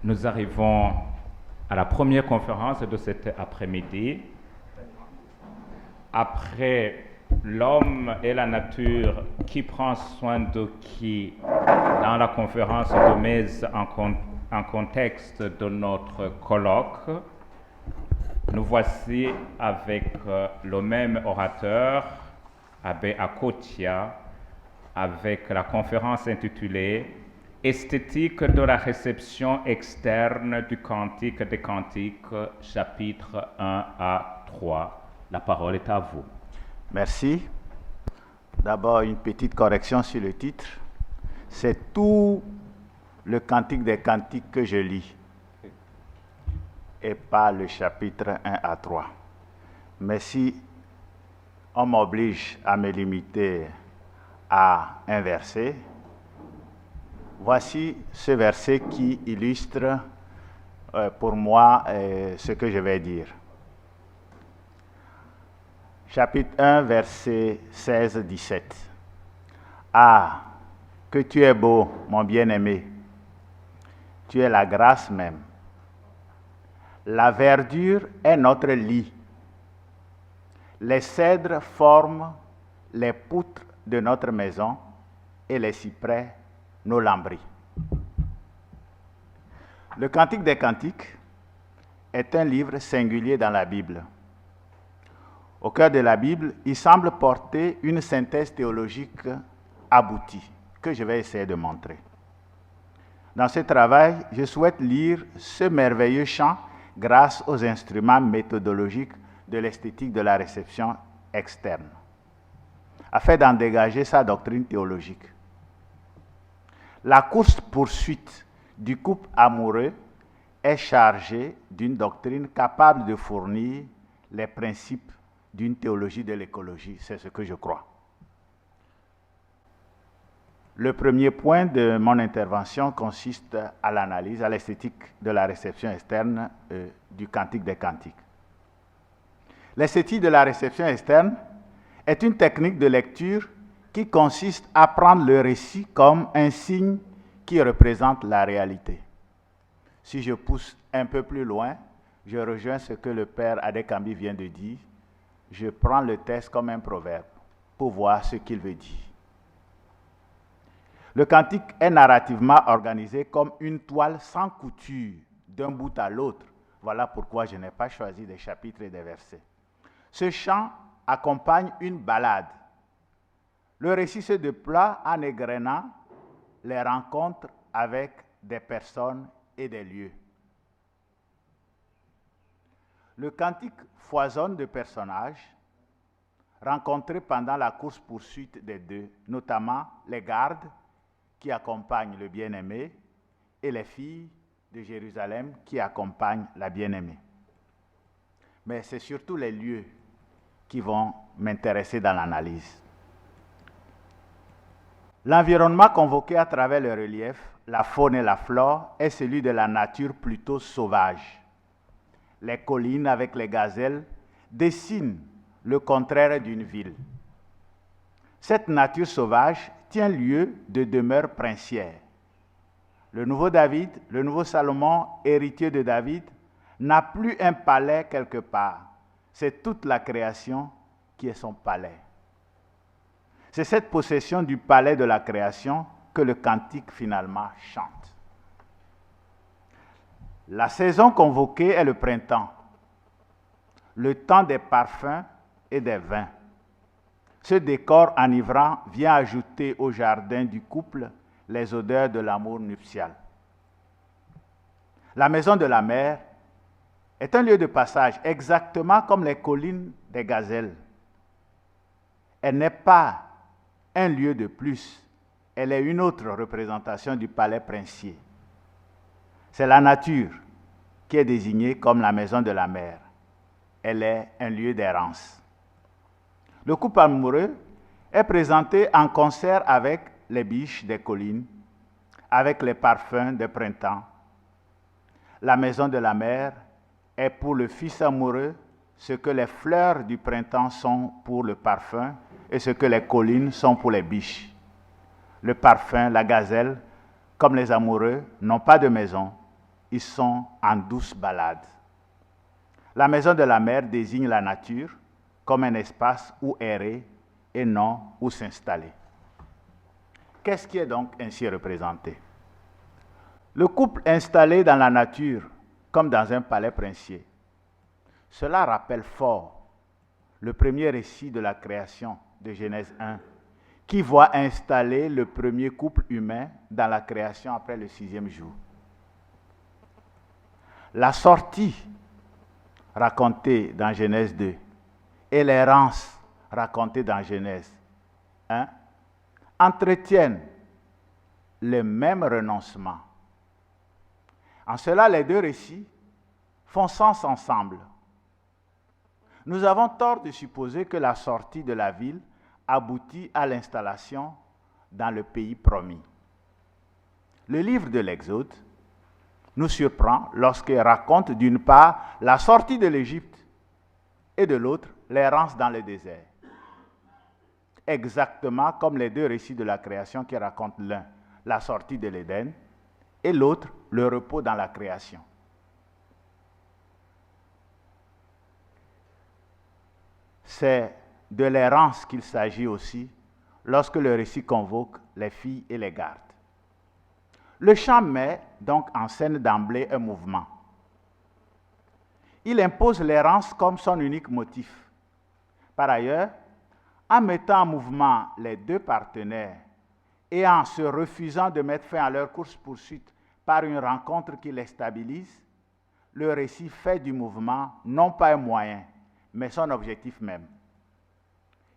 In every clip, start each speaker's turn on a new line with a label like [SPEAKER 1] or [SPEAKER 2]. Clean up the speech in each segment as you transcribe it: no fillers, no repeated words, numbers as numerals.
[SPEAKER 1] Nous arrivons à la première conférence de cet après-midi. Après l'homme et la nature, qui prend soin de qui dans la conférence de mise en contexte de notre colloque, nous voici avec le même orateur, Abbé Akotia, avec la conférence intitulée Esthétique de la réception externe du Cantique des Cantiques, chapitre 1 à 3. La parole est à vous.
[SPEAKER 2] Merci. D'abord, une petite correction sur le titre. C'est tout le Cantique des Cantiques que je lis et pas le chapitre 1 à 3. Mais si on m'oblige à me limiter à un verset, voici ce verset qui illustre pour moi ce que je vais dire. Chapitre 1, verset 16-17. Ah, que tu es beau, mon bien-aimé. Tu es la grâce même. La verdure est notre lit. Les cèdres forment les poutres de notre maison et les cyprès nos lambris. Le Cantique des Cantiques est un livre singulier dans la Bible. Au cœur de la Bible, il semble porter une synthèse théologique aboutie, que je vais essayer de montrer. Dans ce travail, je souhaite lire ce merveilleux chant grâce aux instruments méthodologiques de l'esthétique de la réception externe, afin d'en dégager sa doctrine théologique. La course-poursuite du couple amoureux est chargée d'une doctrine capable de fournir les principes d'une théologie de l'écologie, c'est ce que je crois. Le premier point de mon intervention consiste à l'analyse, à l'esthétique de la réception externe du Cantique des Cantiques. L'esthétique de la réception externe est une technique de lecture qui consiste à prendre le récit comme un signe qui représente la réalité. Si je pousse un peu plus loin, je rejoins ce que le père Adekambi vient de dire. Je prends le texte comme un proverbe pour voir ce qu'il veut dire. Le cantique est narrativement organisé comme une toile sans couture d'un bout à l'autre. Voilà pourquoi je n'ai pas choisi des chapitres et des versets. Ce chant accompagne une ballade. Le récit se déploie en égrenant les rencontres avec des personnes et des lieux. Le cantique foisonne de personnages rencontrés pendant la course-poursuite des deux, notamment les gardes qui accompagnent le bien-aimé et les filles de Jérusalem qui accompagnent la bien-aimée. Mais c'est surtout les lieux qui vont m'intéresser dans l'analyse. L'environnement convoqué à travers le relief, la faune et la flore, est celui de la nature plutôt sauvage. Les collines avec les gazelles dessinent le contraire d'une ville. Cette nature sauvage tient lieu de demeure princière. Le nouveau David, le nouveau Salomon, héritier de David, n'a plus un palais quelque part. C'est toute la création qui est son palais. C'est cette possession du palais de la création que le cantique finalement chante. La saison convoquée est le printemps, le temps des parfums et des vins. Ce décor enivrant vient ajouter au jardin du couple les odeurs de l'amour nuptial. La maison de la mère est un lieu de passage, exactement comme les collines des gazelles. Elle n'est pas un lieu de plus, elle est une autre représentation du palais princier. C'est la nature qui est désignée comme la maison de la mère. Elle est un lieu d'errance. Le couple amoureux est présenté en concert avec les biches des collines, avec les parfums de printemps. La maison de la mère est pour le fils amoureux ce que les fleurs du printemps sont pour le parfum et ce que les collines sont pour les biches. Le parfum, la gazelle, comme les amoureux, n'ont pas de maison, ils sont en douce balade. La maison de la mère désigne la nature comme un espace où errer et non où s'installer. Qu'est-ce qui est donc ainsi représenté? Le couple installé dans la nature comme dans un palais princier. Cela rappelle fort le premier récit de la création de Genèse 1, qui voit installer le premier couple humain dans la création après le 6e jour. La sortie racontée dans Genèse 2 et l'errance racontée dans Genèse 1 entretiennent le même renoncement. En cela, les deux récits font sens ensemble. Nous avons tort de supposer que la sortie de la ville aboutit à l'installation dans le pays promis. Le livre de l'Exode nous surprend lorsqu'il raconte d'une part la sortie de l'Égypte et de l'autre l'errance dans le désert. Exactement comme les deux récits de la création qui racontent l'un la sortie de l'Éden et l'autre le repos dans la création. C'est de l'errance qu'il s'agit aussi lorsque le récit convoque les filles et les gardes. Le chant met donc en scène d'emblée un mouvement. Il impose l'errance comme son unique motif. Par ailleurs, en mettant en mouvement les deux partenaires et en se refusant de mettre fin à leur course-poursuite par une rencontre qui les stabilise, le récit fait du mouvement non pas un moyen, mais son objectif même.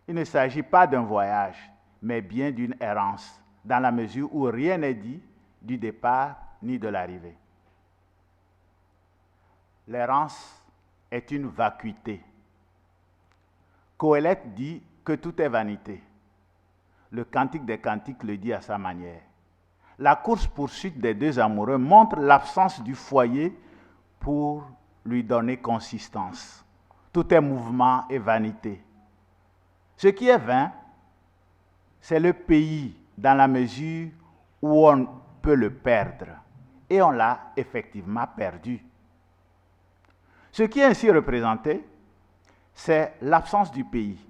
[SPEAKER 2] Il ne s'agit pas d'un voyage, mais bien d'une errance, dans la mesure où rien n'est dit du départ ni de l'arrivée. L'errance est une vacuité. Qoélette dit que tout est vanité. Le Cantique des Cantiques le dit à sa manière. La course-poursuite des deux amoureux montre l'absence du foyer pour lui donner consistance. Tout est mouvement et vanité. Ce qui est vain, c'est le pays dans la mesure où on peut le perdre. Et on l'a effectivement perdu. Ce qui est ainsi représenté, c'est l'absence du pays.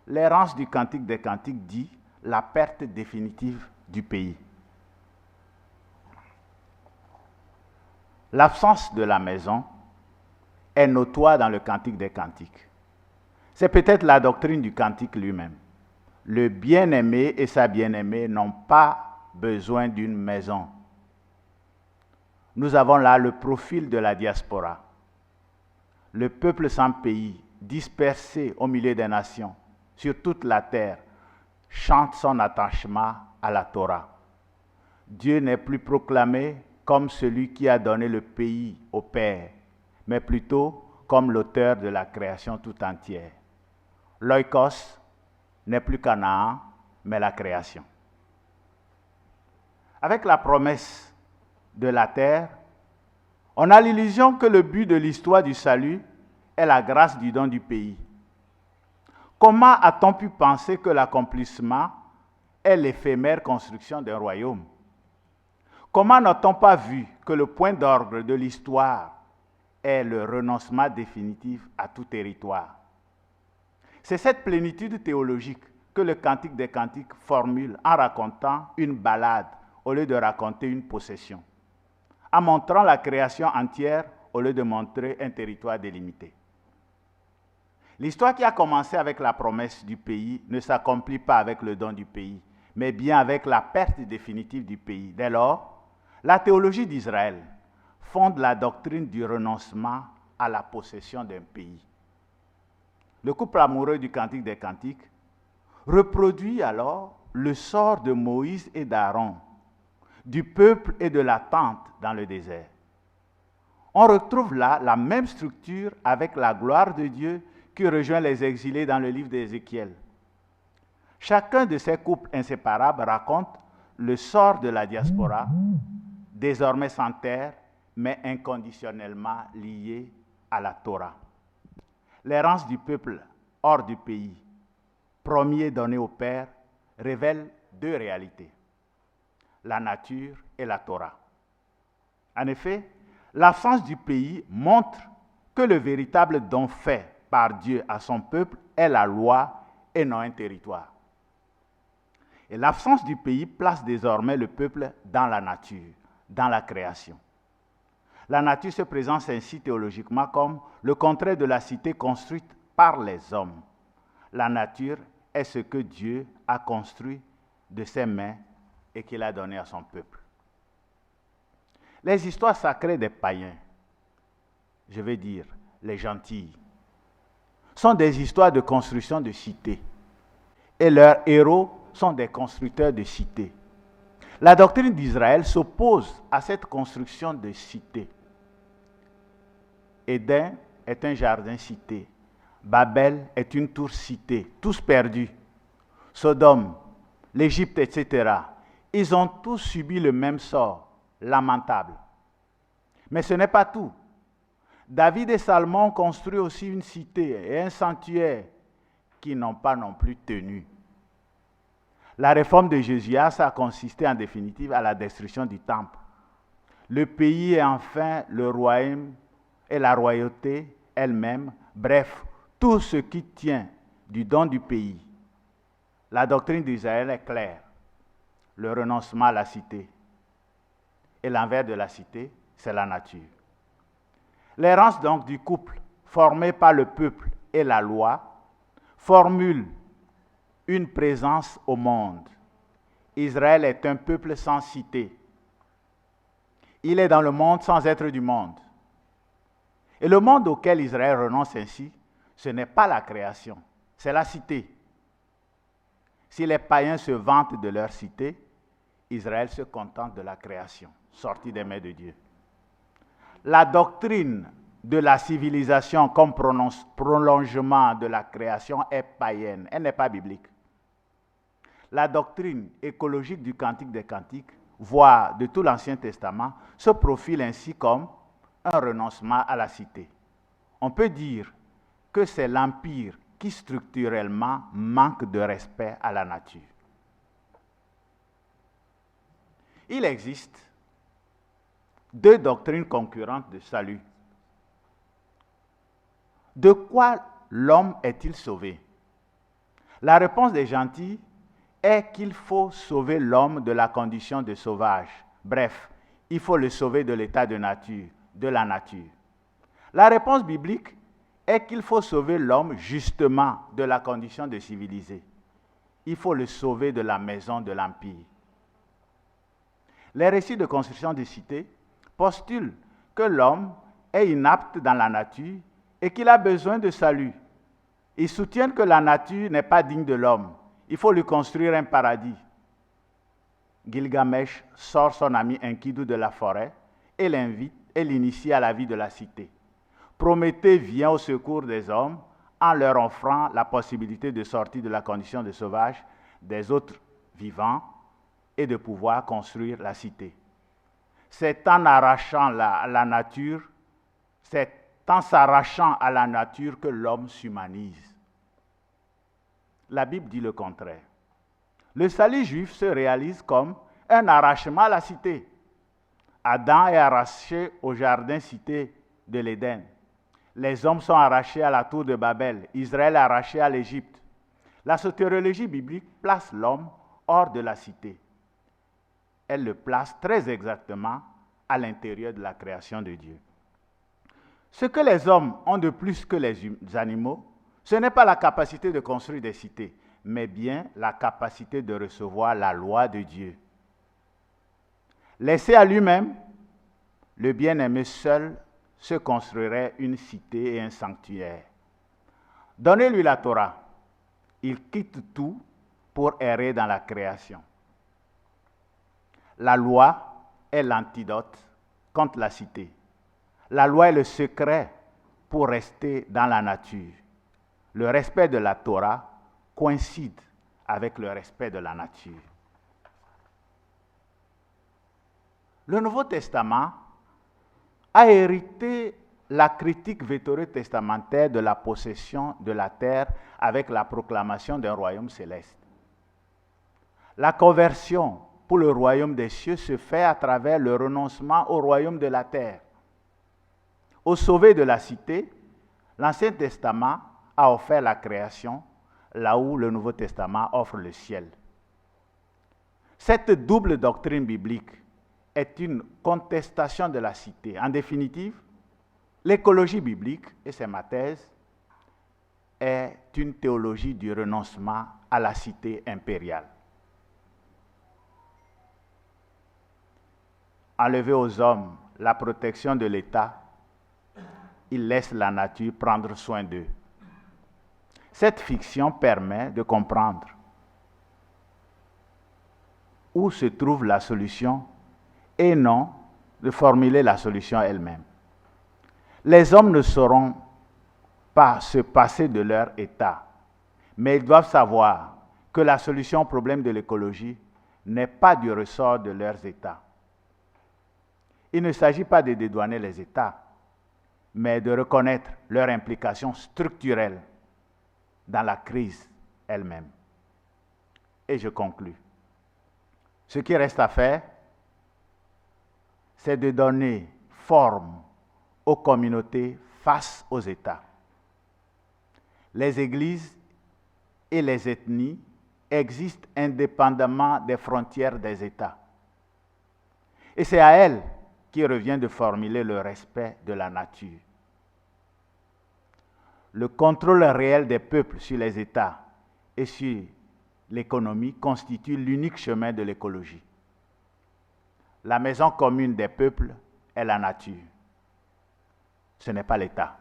[SPEAKER 2] L'errance du Cantique des Cantiques dit la perte définitive du pays. L'absence de la maison est notoire dans le Cantique des Cantiques. C'est peut-être la doctrine du Cantique lui-même. Le bien-aimé et sa bien-aimée n'ont pas besoin d'une maison. Nous avons là le profil de la diaspora. Le peuple sans pays, dispersé au milieu des nations, sur toute la terre, chante son attachement à la Torah. Dieu n'est plus proclamé comme celui qui a donné le pays au Père, mais plutôt comme l'auteur de la création tout entière. L'oikos n'est plus Canaan, mais la création. Avec la promesse de la terre, on a l'illusion que le but de l'histoire du salut est la grâce du don du pays. Comment a-t-on pu penser que l'accomplissement est l'éphémère construction d'un royaume? Comment n'a-t-on pas vu que le point d'ordre de l'histoire est le renoncement définitif à tout territoire? C'est cette plénitude théologique que le Cantique des Cantiques formule en racontant une balade au lieu de raconter une possession, en montrant la création entière au lieu de montrer un territoire délimité. L'histoire qui a commencé avec la promesse du pays ne s'accomplit pas avec le don du pays, mais bien avec la perte définitive du pays. Dès lors, la théologie d'Israël fonde la doctrine du renoncement à la possession d'un pays. Le couple amoureux du Cantique des Cantiques reproduit alors le sort de Moïse et d'Aaron, du peuple et de la tente dans le désert. On retrouve là la même structure avec la gloire de Dieu qui rejoint les exilés dans le livre d'Ézéchiel. Chacun de ces couples inséparables raconte le sort de la diaspora, désormais sans terre, mais inconditionnellement lié à la Torah. L'errance du peuple hors du pays, premier donné au Père, révèle deux réalités, la nature et la Torah. En effet, l'absence du pays montre que le véritable don fait par Dieu à son peuple est la loi et non un territoire. Et l'absence du pays place désormais le peuple dans la nature, dans la création. La nature se présente ainsi théologiquement comme le contraire de la cité construite par les hommes. La nature est ce que Dieu a construit de ses mains et qu'il a donné à son peuple. Les histoires sacrées des païens, je vais dire les gentils, sont des histoires de construction de cités. Et leurs héros sont des constructeurs de cités. La doctrine d'Israël s'oppose à cette construction de cités. Éden est un jardin cité. Babel est une tour cité, tous perdus. Sodome, l'Égypte, etc. Ils ont tous subi le même sort, lamentable. Mais ce n'est pas tout. David et Salomon ont construit aussi une cité et un sanctuaire qui n'ont pas non plus tenu. La réforme de Josué a consisté en définitive à la destruction du temple. Le pays et enfin le royaume et la royauté elle-même, bref, tout ce qui tient du don du pays. La doctrine d'Israël est claire. Le renoncement à la cité. Et l'envers de la cité, c'est la nature. L'errance donc du couple, formé par le peuple et la loi, formule une présence au monde. Israël est un peuple sans cité. Il est dans le monde sans être du monde. Et le monde auquel Israël renonce ainsi, ce n'est pas la création, c'est la cité. Si les païens se vantent de leur cité, Israël se contente de la création, sortie des mains de Dieu. La doctrine de la civilisation comme prolongement de la création est païenne, elle n'est pas biblique. La doctrine écologique du Cantique des Cantiques, voire de tout l'Ancien Testament, se profile ainsi comme un renoncement à la cité. On peut dire que c'est l'Empire qui structurellement manque de respect à la nature. Il existe deux doctrines concurrentes de salut. De quoi l'homme est-il sauvé? La réponse des gentils est qu'il faut sauver l'homme de la condition de sauvage. Bref, il faut le sauver de l'état de nature, de la nature. La réponse biblique est qu'il faut sauver l'homme justement de la condition de civilisé. Il faut le sauver de la maison de l'Empire. Les récits de construction des cités postulent que l'homme est inapte dans la nature et qu'il a besoin de salut. Ils soutiennent que la nature n'est pas digne de l'homme. Il faut lui construire un paradis. Gilgamesh sort son ami Enkidu de la forêt et l'invite et l'initie à la vie de la cité. Prométhée vient au secours des hommes en leur offrant la possibilité de sortir de la condition de sauvage des autres vivants et de pouvoir construire la cité. C'est en arrachant la nature, c'est en s'arrachant à la nature que l'homme s'humanise. La Bible dit le contraire. Le salut juif se réalise comme un arrachement à la cité. Adam est arraché au jardin cité de l'Éden. Les hommes sont arrachés à la tour de Babel. Israël est arraché à l'Égypte. La soteriologie biblique place l'homme hors de la cité. Elle le place très exactement à l'intérieur de la création de Dieu. Ce que les hommes ont de plus que les animaux, ce n'est pas la capacité de construire des cités, mais bien la capacité de recevoir la loi de Dieu. Laissé à lui-même, le bien-aimé seul se construirait une cité et un sanctuaire. Donnez-lui la Torah. Il quitte tout pour errer dans la création. La loi est l'antidote contre la cité. La loi est le secret pour rester dans la nature. Le respect de la Torah coïncide avec le respect de la nature. Le Nouveau Testament a hérité la critique vétérotestamentaire de la possession de la terre avec la proclamation d'un royaume céleste. La conversion pour le royaume des cieux se fait à travers le renoncement au royaume de la terre. Au sauvé de la cité, l'Ancien Testament a offert la création, là où le Nouveau Testament offre le ciel. Cette double doctrine biblique est une contestation de la cité. En définitive, l'écologie biblique, et c'est ma thèse, est une théologie du renoncement à la cité impériale. Enlever aux hommes la protection de l'État, ils laissent la nature prendre soin d'eux. Cette fiction permet de comprendre où se trouve la solution et non de formuler la solution elle-même. Les hommes ne sauront pas se passer de leur état, mais ils doivent savoir que la solution au problème de l'écologie n'est pas du ressort de leurs états. Il ne s'agit pas de dédouaner les états, mais de reconnaître leur implication structurelle dans la crise elle-même. Et je conclus. Ce qui reste à faire, c'est de donner forme aux communautés face aux États. Les églises et les ethnies existent indépendamment des frontières des États. Et c'est à elles qu'il revient de formuler le respect de la nature. Le contrôle réel des peuples sur les États et sur l'économie constitue l'unique chemin de l'écologie. La maison commune des peuples est la nature. Ce n'est pas l'État.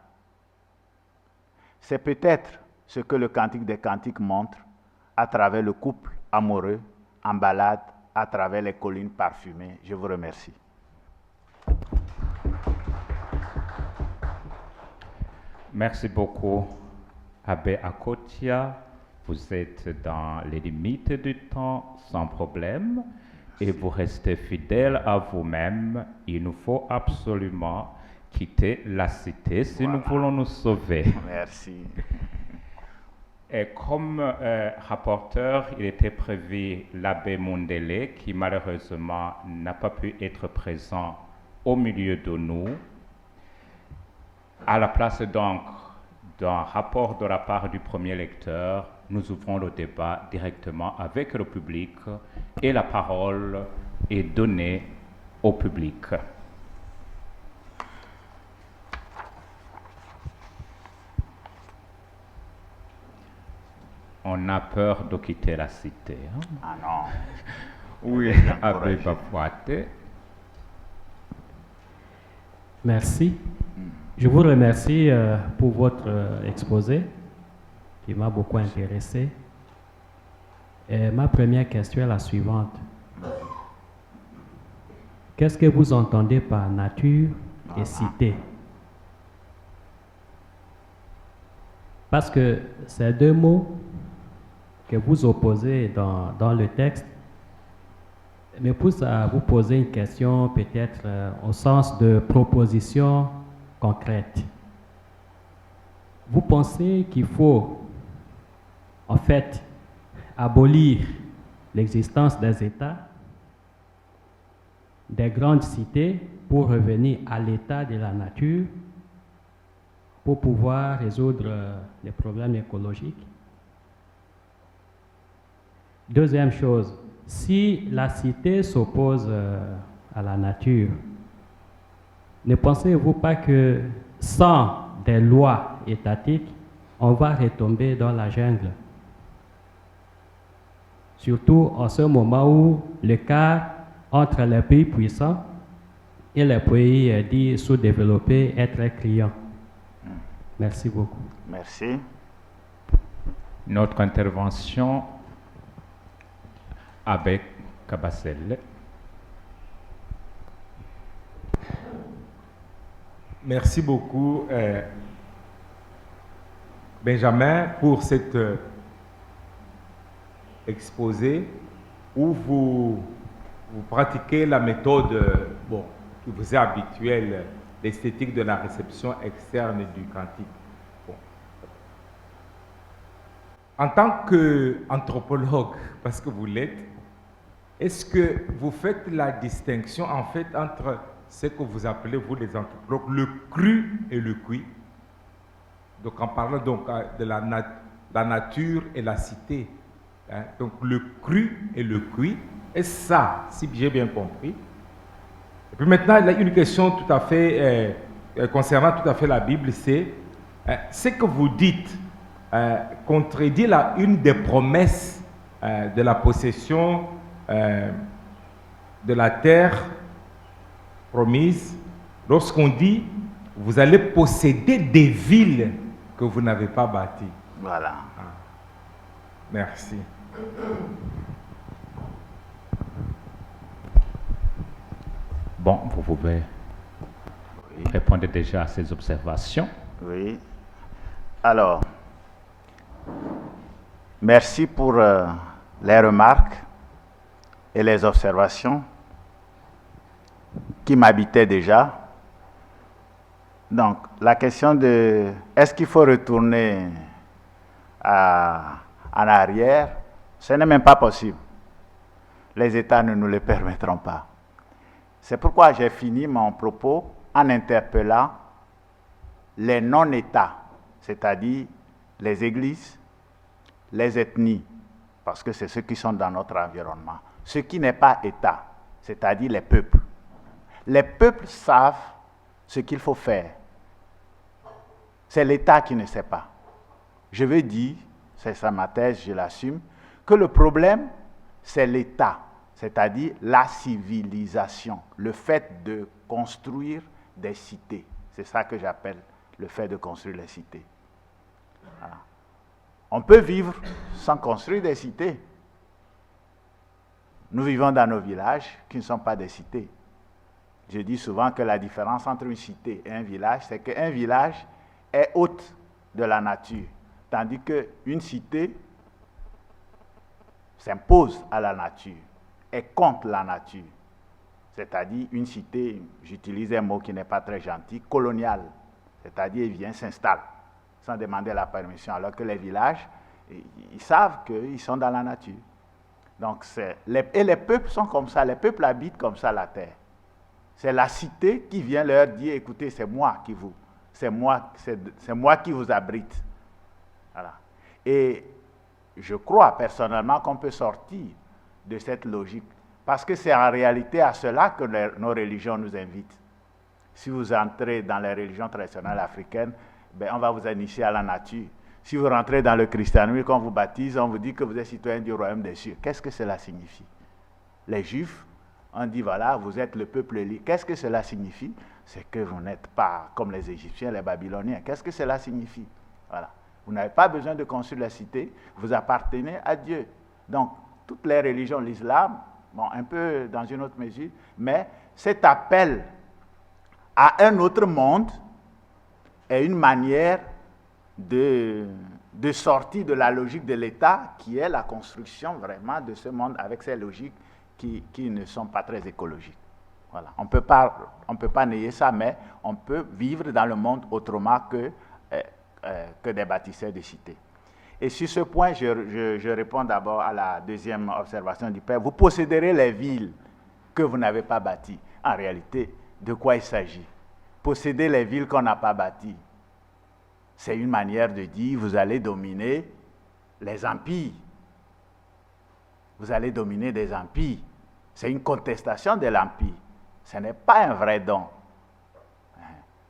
[SPEAKER 2] C'est peut-être ce que le Cantique des Cantiques montre à travers le couple amoureux en balade à travers les collines parfumées. Je vous remercie.
[SPEAKER 1] Merci beaucoup, Abbé Akotia. Vous êtes dans les limites du temps sans problème et vous restez fidèle à vous-même. Il nous faut absolument quitter la cité si nous voulons nous sauver.
[SPEAKER 2] Merci.
[SPEAKER 1] Et comme rapporteur, il était prévu l'abbé Mundele qui malheureusement n'a pas pu être présent au milieu de nous. À la place donc d'un rapport de la part du premier lecteur, nous ouvrons le débat directement avec le public et la parole est donnée au public. On a peur de quitter la cité. Hein?
[SPEAKER 2] Ah non.
[SPEAKER 1] Oui, Abbé Bapouate.
[SPEAKER 3] Merci. Je vous remercie pour votre exposé qui m'a beaucoup intéressé. Et ma première question est la suivante. Qu'est-ce que vous entendez par nature et cité? Parce que ces deux mots que vous opposez dans le texte me poussent à vous poser une question peut-être au sens de proposition concrète. Vous pensez qu'il faut en fait abolir l'existence des États, des grandes cités pour revenir à l'état de la nature, pour pouvoir résoudre les problèmes écologiques? Deuxième chose, si la cité s'oppose à la nature, ne pensez-vous pas que sans des lois étatiques, on va retomber dans la jungle? Surtout en ce moment où l'écart entre les pays puissants et les pays dits sous-développés est très criant. Merci beaucoup.
[SPEAKER 2] Merci.
[SPEAKER 1] Notre intervention avec Kabasele.
[SPEAKER 4] Merci beaucoup, Benjamin, pour cet exposé où vous pratiquez la méthode qui vous est habituelle, l'esthétique de la réception externe du cantique. Bon. En tant qu'anthropologue, parce que vous l'êtes, est-ce que vous faites la distinction en fait entre ce que vous appelez, vous les anthropologues, le cru et le cuit? Donc en parlant donc de la nature et la cité, hein, donc le cru et le cuit, est-ce ça, si j'ai bien compris? Et puis maintenant, il y a une question tout à fait, concernant tout à fait la Bible, c'est ce que vous dites contredit une des promesses de la possession de la terre promise, lorsqu'on dit vous allez posséder des villes que vous n'avez pas bâties.
[SPEAKER 2] Voilà.
[SPEAKER 4] Ah. Merci.
[SPEAKER 1] Bon, vous pouvez répondre déjà à ces observations.
[SPEAKER 2] Oui. Alors, merci pour les remarques et les observations qui m'habitaient déjà. Donc, la question de est-ce qu'il faut retourner en arrière, ce n'est même pas possible. Les États ne nous le permettront pas. C'est pourquoi j'ai fini mon propos en interpellant les non-États, c'est-à-dire les églises, les ethnies, parce que c'est ceux qui sont dans notre environnement. Ce qui n'est pas État, c'est-à-dire les peuples. Les peuples savent ce qu'il faut faire. C'est l'État qui ne sait pas. Je veux dire, c'est ça ma thèse, je l'assume, que le problème, c'est l'État, c'est-à-dire la civilisation, le fait de construire des cités. C'est ça que j'appelle le fait de construire les cités. Voilà. On peut vivre sans construire des cités. Nous vivons dans nos villages qui ne sont pas des cités. Je dis souvent que la différence entre une cité et un village, c'est qu'un village est hôte de la nature, tandis qu'une cité s'impose à la nature, est contre la nature. C'est-à-dire une cité, j'utilise un mot qui n'est pas très gentil, coloniale, c'est-à-dire il vient s'installe sans demander la permission, alors que les villages, ils savent qu'ils sont dans la nature. Donc et les peuples sont comme ça, les peuples habitent comme ça la terre. C'est la cité qui vient leur dire, écoutez, c'est moi qui vous abrite. Voilà. Et je crois personnellement qu'on peut sortir de cette logique, parce que c'est en réalité à cela que nos religions nous invitent. Si vous entrez dans les religions traditionnelles africaines, ben on va vous initier à la nature. Si vous rentrez dans le christianisme, quand on vous baptise, on vous dit que vous êtes citoyen du royaume des cieux. Qu'est-ce que cela signifie? Les Juifs, on dit voilà, vous êtes le peuple élu. Qu'est-ce que cela signifie? C'est que vous n'êtes pas comme les Égyptiens, les Babyloniens. Qu'est-ce que cela signifie? Voilà. Vous n'avez pas besoin de construire la cité, vous appartenez à Dieu. Donc, toutes les religions, l'islam, bon, un peu dans une autre mesure, mais cet appel à un autre monde est une manière de sortir de la logique de l'État, qui est la construction vraiment de ce monde avec ces logiques qui ne sont pas très écologiques. Voilà. On peut pas nier ça, mais on peut vivre dans le monde autrement que des bâtisseurs de cités. Et sur ce point, je réponds d'abord à la deuxième observation du Père. Vous posséderez les villes que vous n'avez pas bâties. En réalité, de quoi il s'agit? Posséder les villes qu'on n'a pas bâties, c'est une manière de dire vous allez dominer les empires. Vous allez dominer des empires. C'est une contestation de l'empire. Ce n'est pas un vrai don.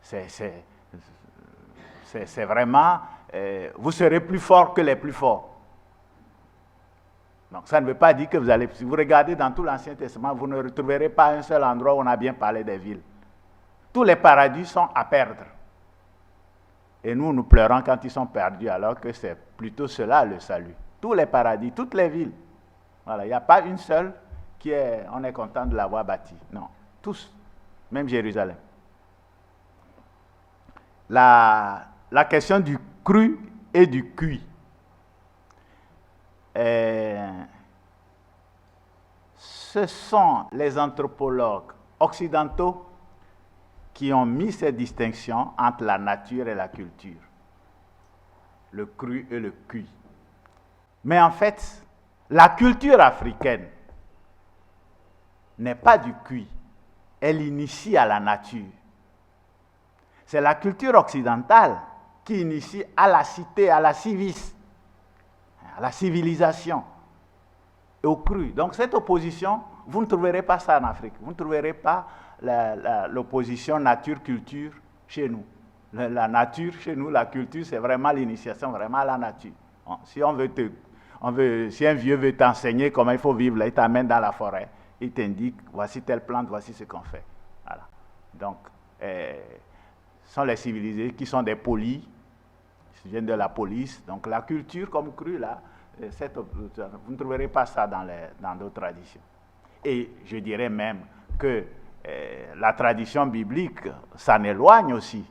[SPEAKER 2] C'est vraiment, vous serez plus fort que les plus forts. Donc ça ne veut pas dire que vous allez, si vous regardez dans tout l'Ancien Testament, vous ne retrouverez pas un seul endroit où on a bien parlé des villes. Tous les paradis sont à perdre. Et nous pleurons quand ils sont perdus, alors que c'est plutôt cela le salut. Tous les paradis, toutes les villes. Voilà, il n'y a pas une seule on est content de l'avoir bâtie. Non, tous, même Jérusalem. La question du cru et du cuit. Ce sont les anthropologues occidentaux qui ont mis ces distinctions entre la nature et la culture. Le cru et le cuit. Mais en fait, la culture africaine n'est pas du cuit. Elle initie à la nature. C'est la culture occidentale qui initie à la cité, à la civis, à la civilisation, et au cru. Donc cette opposition, vous ne trouverez pas ça en Afrique. Vous ne trouverez pas l'opposition nature-culture chez nous. La nature chez nous, la culture, c'est vraiment l'initiation, vraiment à la nature. Si si un vieux veut t'enseigner comment il faut vivre, là, il t'amène dans la forêt, il t'indique, voici telle plante, voici ce qu'on fait. Voilà. Donc, ce sont les civilisés qui sont des polis, ils viennent de la police. Donc la culture comme crue, là, vous ne trouverez pas ça dans d'autres traditions. Et je dirais même que la tradition biblique s'en éloigne aussi.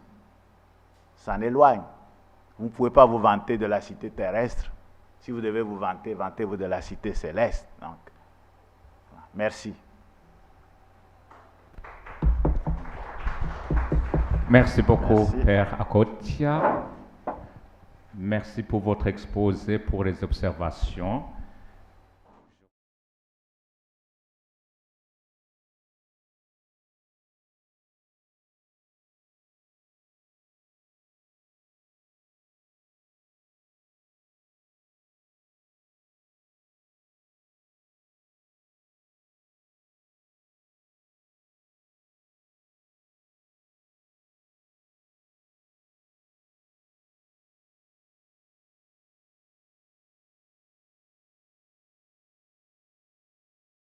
[SPEAKER 2] S'en éloigne. Vous ne pouvez pas vous vanter de la cité terrestre. Si vous devez vous vanter, vantez-vous de la cité céleste. Donc, merci.
[SPEAKER 1] Merci beaucoup,
[SPEAKER 2] Merci.
[SPEAKER 1] Père Akotia. Merci pour votre exposé, pour les observations.